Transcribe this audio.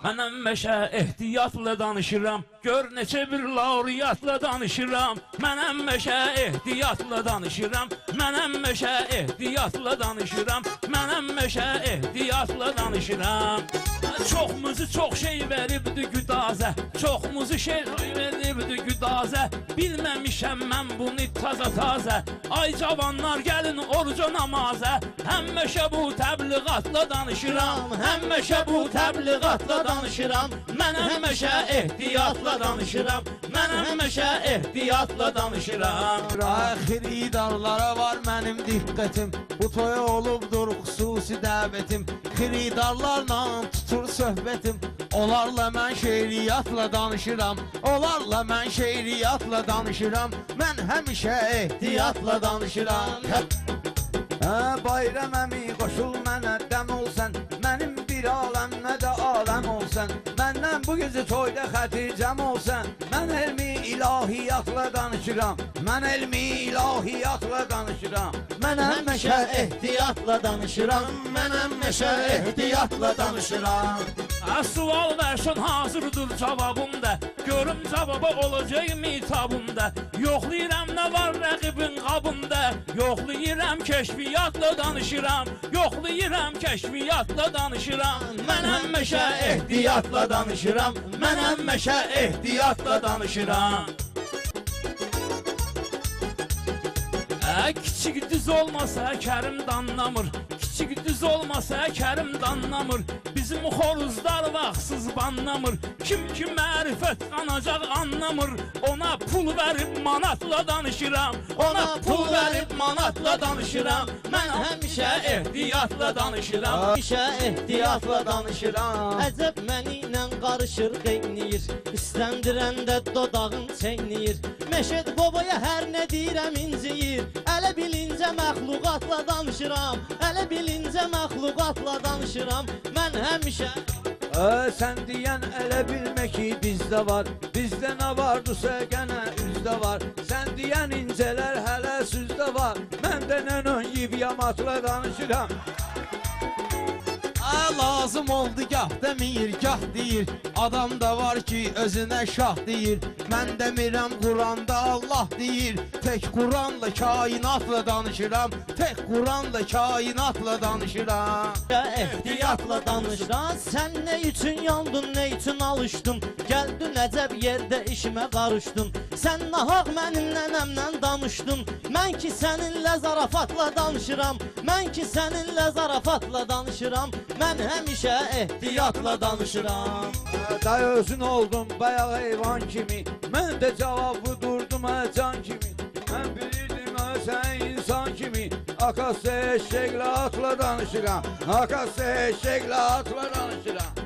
Mən həmişə ehtiyatla danışıram. Gör neçə bir laureatla danışıram. Mən həmişə ehtiyatla danışıram. Mən həmişə ehtiyatla danışıram. Mən həmişə ehtiyatla danışıram. Çoxumuzu çox şey veribdi güdazə. Çoxumuzu şey veribdi güdazə. Bilməmişəm mən bunu taza-taza. Ay cavanlar gəlin oruca namazə. Həmişə bu təbliğatla danışıram. Həmişə bu təbliğatla danışıram. Mən həmişə ehtiyatla danışıram. Mən həmişə ehtiyatla danışıram. Xiridarlara var mənim diqqətim. Bu toya olubdur xüsusi dəvətim. Xiridarlarla tutur söhbətim. Onlarla mən şeiriyyatla danışıram. Onlarla mən şeiriyyatla danışıram. Mən həmişə ehtiyatla danışıram. Bayram əmi qoşul mənə dəm olsan. Mənim bir aləmə də aləm olsan. Məndən bu gecə toyda xətircəm olsan. Mən elmi ilahiyyatla danışıram. Mən elmi ilahiyyatla danışıram. Mən həmişə ehtiyatla danışıram. Mən həmişə ehtiyatla danışıram. Sual versən hazırdır cavabımda. Görüm cavaba olacaqmı tabımda. Yoxlayıram nə var rəqibin qabında. Yoxlayıram kəşfiyyatla danışıram. Yoxlayıram kəşfiyyatla danışıram. Mən həmişə ehtiyatla danışıram. Mən həmişə ehtiyatla danışıram. Kiçik düz olmasa Kərim danlamır. Kiçik düz olmasa Kərim danlamır. Bizim xoruzlar vaxtsız banlamır. Kim ki mərifət qanacaq anlamır. Ona pul verib manatla danışıram. Ona pul verib manatla danışıram. Mən həmişə ehtiyatla danışıram. Həmişə ehtiyatla danışıram. Əcəb məni ilə qarışır qeyniyir. İstəndirəndə dodağın çeyniyir. Məşəd babaya hər nə deyirəm inciyir. Ələ bilincə məxluqatla danışıram. Ələ bilincə məxluqatla danışıram. Mən həmişə Sən deyən elə bilmək ki bizdə var. Bizdə nə vardısa gənə üzdə var. Sən deyən incələr hələ süzdə var. Mən də nənön yiyib yamatla danışıram. Lazım oldu gah demir, gah deyir. Adam da var ki özünə şah deyir. Mən demirəm Quranda Allah deyir. Tek Quranla kainatla danışıram. Tek Quranla kainatla danışıram. ehtiyatla danışıram. Sən nə üçün yandın, nə üçün alışdın? Gəldin əcəb yerdə işimə qarışdın. Sən nahaq mənim nənəmlə danışdın. Mən ki səninlə zarafatla danışıram. Mən ki səninlə zarafatla danışıram. Mən həmişə ehtiyatla danışıram. Day özün oldum bayaq heyvan kimi. Mən də cavabı durdum can kimi. Mən bilirdim sən insan kimi. Akası eşeklə atla danışıram. Akası eşeklə atla danışıram.